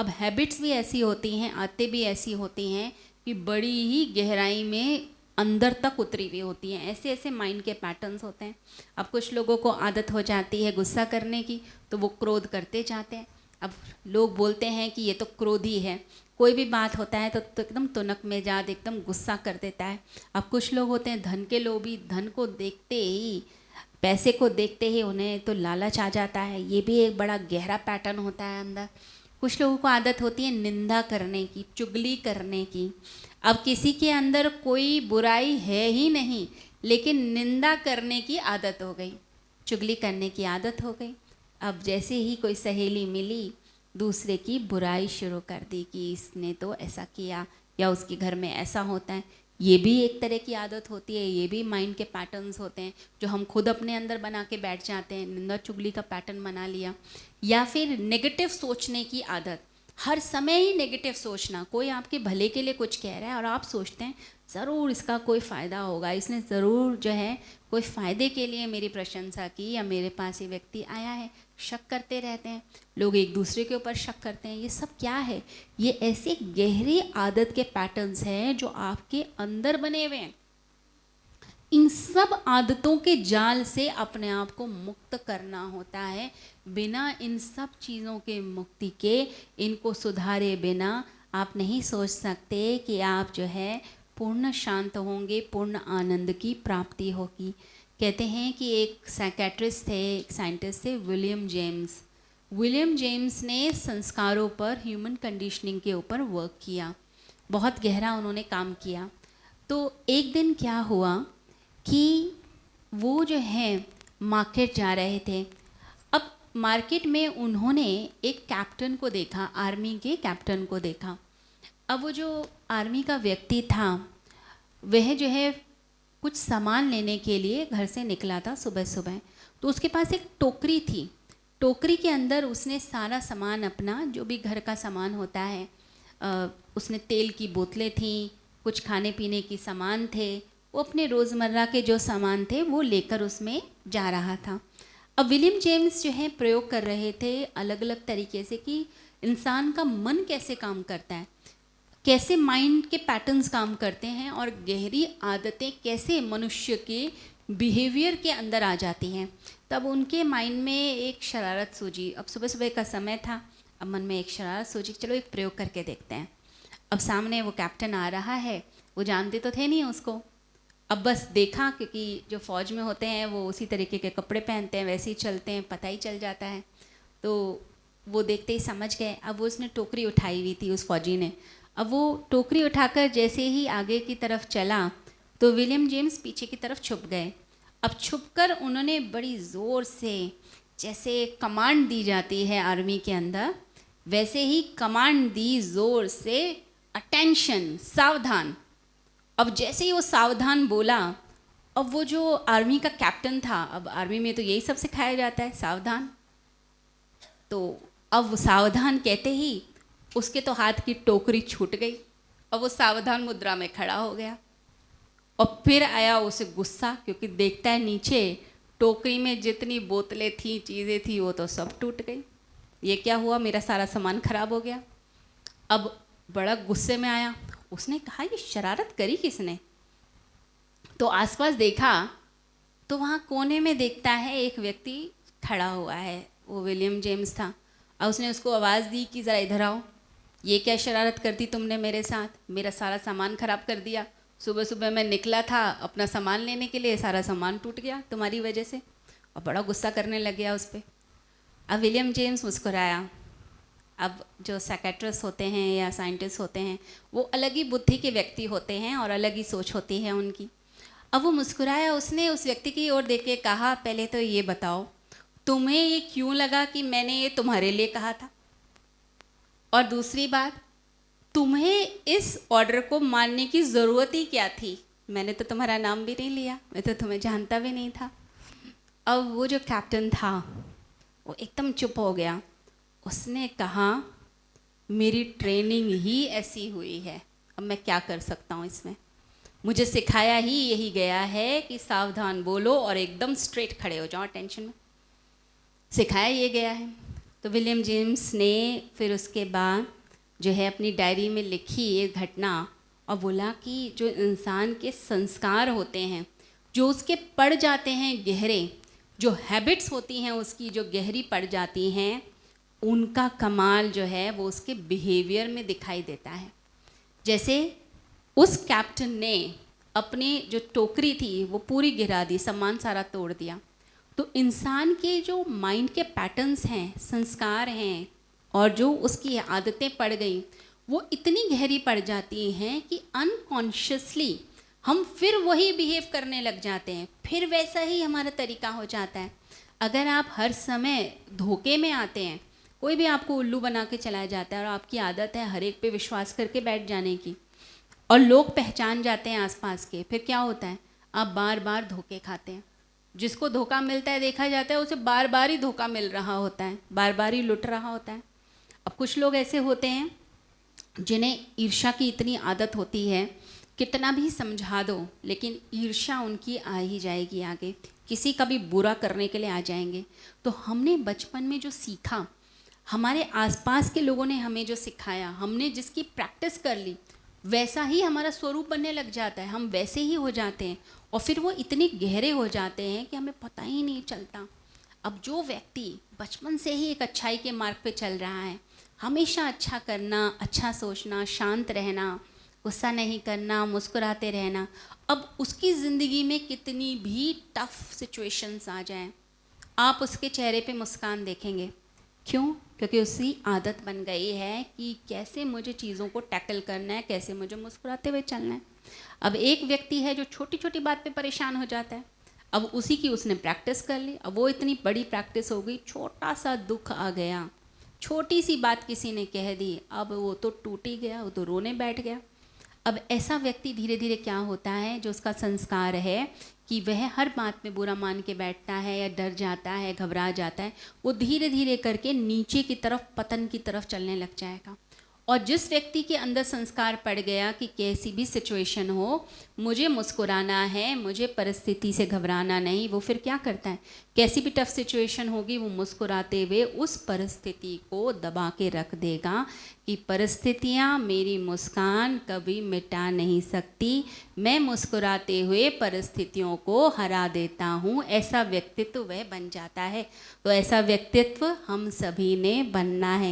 अब हैबिट्स भी ऐसी होती हैं, आदतें भी ऐसी होती हैं कि बड़ी ही गहराई में अंदर तक उतरी हुई होती हैं। ऐसे ऐसे माइंड के पैटर्न्स होते हैं। अब कुछ लोगों को आदत हो जाती है गुस्सा करने की, तो वो क्रोध करते जाते हैं। अब लोग बोलते हैं कि ये तो क्रोधी है, कोई भी बात होता है तो एकदम तुनक मिजाज, एकदम गुस्सा कर देता है। अब कुछ लोग होते हैं धन के लोभी, धन को देखते ही, पैसे को देखते ही उन्हें तो लालच आ जाता है। ये भी एक बड़ा गहरा पैटर्न होता है अंदर। कुछ लोगों को आदत होती है निंदा करने की, चुगली करने की। अब किसी के अंदर कोई बुराई है ही नहीं, लेकिन निंदा करने की आदत हो गई, चुगली करने की आदत हो गई। अब जैसे ही कोई सहेली मिली, दूसरे की बुराई शुरू कर दी कि इसने तो ऐसा किया, या उसके घर में ऐसा होता है। ये भी एक तरह की आदत होती है। ये भी माइंड के पैटर्न्स होते हैं जो हम खुद अपने अंदर बना के बैठ जाते हैं। निंदा चुगली का पैटर्न बना लिया, या फिर नेगेटिव सोचने की आदत। हर समय ही नेगेटिव सोचना। कोई आपके भले के लिए कुछ कह रहा है और आप सोचते हैं ज़रूर इसका कोई फ़ायदा होगा, इसने ज़रूर जो है कोई फ़ायदे के लिए मेरी प्रशंसा की, या मेरे पास ये व्यक्ति आया है। शक करते रहते हैं लोग, एक दूसरे के ऊपर शक करते हैं। ये सब क्या है? ये ऐसी गहरी आदत के पैटर्न्स हैं जो आपके अंदर बने हुए हैं। इन सब आदतों के जाल से अपने आप को मुक्त करना होता है। बिना इन सब चीज़ों के मुक्ति के, इनको सुधारे बिना आप नहीं सोच सकते कि आप जो है पूर्ण शांत होंगे, पूर्ण आनंद की प्राप्ति होगी। कहते हैं कि एक साइकेट्रिस्ट थे, एक साइंटिस्ट थे, विलियम जेम्स। विलियम जेम्स ने संस्कारों पर, ह्यूमन कंडीशनिंग के ऊपर वर्क किया। बहुत गहरा उन्होंने काम किया। तो एक दिन क्या हुआ कि वो जो है मार्केट जा रहे थे। अब मार्केट में उन्होंने एक कैप्टन को देखा, आर्मी के कैप्टन को देखा। अब वो जो आर्मी का व्यक्ति था, वह जो है कुछ सामान लेने के लिए घर से निकला था सुबह सुबह। तो उसके पास एक टोकरी थी। टोकरी के अंदर उसने सारा सामान अपना, जो भी घर का सामान होता है, उसने तेल की बोतलें थीं, कुछ खाने पीने की सामान थे, वो अपने रोज़मर्रा के जो सामान थे वो लेकर उसमें जा रहा था। अब विलियम जेम्स जो है प्रयोग कर रहे थे अलग अलग तरीके से कि इंसान का मन कैसे काम करता है, कैसे माइंड के पैटर्न्स काम करते हैं, और गहरी आदतें कैसे मनुष्य के बिहेवियर के अंदर आ जाती हैं। तब उनके माइंड में एक शरारत सूझी। अब सुबह सुबह का समय था, अब मन में एक शरारत सूझी, चलो एक प्रयोग करके देखते हैं। अब सामने वो कैप्टन आ रहा है, वो जानते तो थे नहीं उसको। अब बस देखा, क्योंकि जो फ़ौज में होते हैं वो उसी तरीके के कपड़े पहनते हैं, वैसे ही चलते हैं, पता ही चल जाता है। तो वो देखते ही समझ गए। अब वो उसने टोकरी उठाई हुई थी उस फ़ौजी ने। अब वो टोकरी उठाकर जैसे ही आगे की तरफ चला तो विलियम जेम्स पीछे की तरफ छुप गए। अब छुपकर उन्होंने बड़ी ज़ोर से, जैसे कमांड दी जाती है आर्मी के अंदर, वैसे ही कमांड दी ज़ोर से, अटेंशन, सावधान। अब जैसे ही वो सावधान बोला, अब वो जो आर्मी का कैप्टन था, अब आर्मी में तो यही सब सिखाया जाता है, सावधान। तो अब वो सावधान कहते ही उसके तो हाथ की टोकरी छूट गई। अब वो सावधान मुद्रा में खड़ा हो गया। और फिर आया उसे गुस्सा, क्योंकि देखता है नीचे टोकरी में जितनी बोतलें थी, चीज़ें थी, वो तो सब टूट गई। ये क्या हुआ, मेरा सारा सामान खराब हो गया। अब बड़ा गुस्से में आया। उसने कहा ये शरारत करी किसने? तो आसपास देखा तो वहाँ कोने में देखता है एक व्यक्ति खड़ा हुआ है, वो विलियम जेम्स था। और उसने उसको आवाज़ दी कि ज़रा इधर आओ, ये क्या शरारत कर दी तुमने मेरे साथ, मेरा सारा सामान ख़राब कर दिया। सुबह सुबह मैं निकला था अपना सामान लेने के लिए, सारा सामान टूट गया तुम्हारी वजह से। और बड़ा गुस्सा करने लग गया उस पर। अब विलियम जेम्स मुस्कुराया। अब जो साइकेट्रिस्ट होते हैं या साइंटिस्ट होते हैं, वो अलग ही बुद्धि के व्यक्ति होते हैं और अलग ही सोच होती है उनकी। अब वो मुस्कुराया, उसने उस व्यक्ति की ओर देख के कहा, पहले तो ये बताओ तुम्हें ये क्यों लगा कि मैंने ये तुम्हारे लिए कहा था, और दूसरी बात, तुम्हें इस ऑर्डर को मानने की ज़रूरत ही क्या थी? मैंने तो तुम्हारा नाम भी नहीं लिया, मैं तो तुम्हें जानता भी नहीं था। अब वो जो कैप्टन था वो एकदम चुप हो गया। उसने कहा मेरी ट्रेनिंग ही ऐसी हुई है, अब मैं क्या कर सकता हूँ इसमें। मुझे सिखाया ही यही गया है कि सावधान बोलो और एकदम स्ट्रेट खड़े हो जाओ, टेंशन में। सिखाया ये गया है। तो विलियम जेम्स ने फिर उसके बाद जो है अपनी डायरी में लिखी ये घटना और बोला कि जो इंसान के संस्कार होते हैं, जो उसके पड़ जाते हैं गहरे, जो हैबिट्स होती हैं उसकी जो गहरी पड़ जाती हैं, उनका कमाल जो है वो उसके बिहेवियर में दिखाई देता है। जैसे उस कैप्टन ने अपनी जो टोकरी थी वो पूरी गिरा दी, सामान सारा तोड़ दिया। तो इंसान के जो माइंड के पैटर्न्स हैं, संस्कार हैं और जो उसकी आदतें पड़ गई वो इतनी गहरी पड़ जाती हैं कि अनकॉन्शियसली हम फिर वही बिहेव करने लग जाते हैं, फिर वैसा ही हमारा तरीका हो जाता है। अगर आप हर समय धोखे में आते हैं, कोई भी आपको उल्लू बना के चला जाता है और आपकी आदत है हर एक पे विश्वास करके बैठ जाने की और लोग पहचान जाते हैं आसपास के, फिर क्या होता है, आप बार बार धोखे खाते हैं। जिसको धोखा मिलता है देखा जाता है उसे बार बार ही धोखा मिल रहा होता है, बार बार ही लुट रहा होता है। अब कुछ लोग ऐसे होते हैं जिन्हें ईर्ष्या की इतनी आदत होती है, कितना भी समझा दो लेकिन ईर्ष्या उनकी आ ही जाएगी आगे, किसी का भी बुरा करने के लिए आ जाएंगे। तो हमने बचपन में जो सीखा, हमारे आसपास के लोगों ने हमें जो सिखाया, हमने जिसकी प्रैक्टिस कर ली, वैसा ही हमारा स्वरूप बनने लग जाता है, हम वैसे ही हो जाते हैं और फिर वो इतने गहरे हो जाते हैं कि हमें पता ही नहीं चलता। अब जो व्यक्ति बचपन से ही एक अच्छाई के मार्ग पे चल रहा है, हमेशा अच्छा करना, अच्छा सोचना, शांत रहना, गुस्सा नहीं करना, मुस्कुराते रहना, अब उसकी ज़िंदगी में कितनी भी टफ सिचुएशंस आ जाएं, आप उसके चेहरे पे मुस्कान देखेंगे। क्यों? क्योंकि उसकी आदत बन गई है कि कैसे मुझे चीज़ों को टैकल करना है, कैसे मुझे मुस्कुराते हुए चलना है। अब एक व्यक्ति है जो छोटी छोटी बात पे परेशान हो जाता है, अब उसी की उसने प्रैक्टिस कर ली, अब वो इतनी बड़ी प्रैक्टिस हो गई, छोटा सा दुख आ गया, छोटी सी बात किसी ने कह दी, अब वो तो टूट ही गया, वो तो रोने बैठ गया। अब ऐसा व्यक्ति धीरे धीरे क्या होता है, जो उसका संस्कार है कि वह हर बात में बुरा मान के बैठता है या डर जाता है, घबरा जाता है, वो धीरे धीरे करके नीचे की तरफ, पतन की तरफ चलने लग जाएगा। और जिस व्यक्ति के अंदर संस्कार पड़ गया कि कैसी भी सिचुएशन हो मुझे मुस्कुराना है, मुझे परिस्थिति से घबराना नहीं, वो फिर क्या करता है, कैसी भी टफ सिचुएशन होगी वो मुस्कुराते हुए उस परिस्थिति को दबा के रख देगा कि परिस्थितियाँ मेरी मुस्कान कभी मिटा नहीं सकती, मैं मुस्कुराते हुए परिस्थितियों को हरा देता हूँ। ऐसा व्यक्तित्व वह बन जाता है। तो ऐसा व्यक्तित्व हम सभी ने बनना है।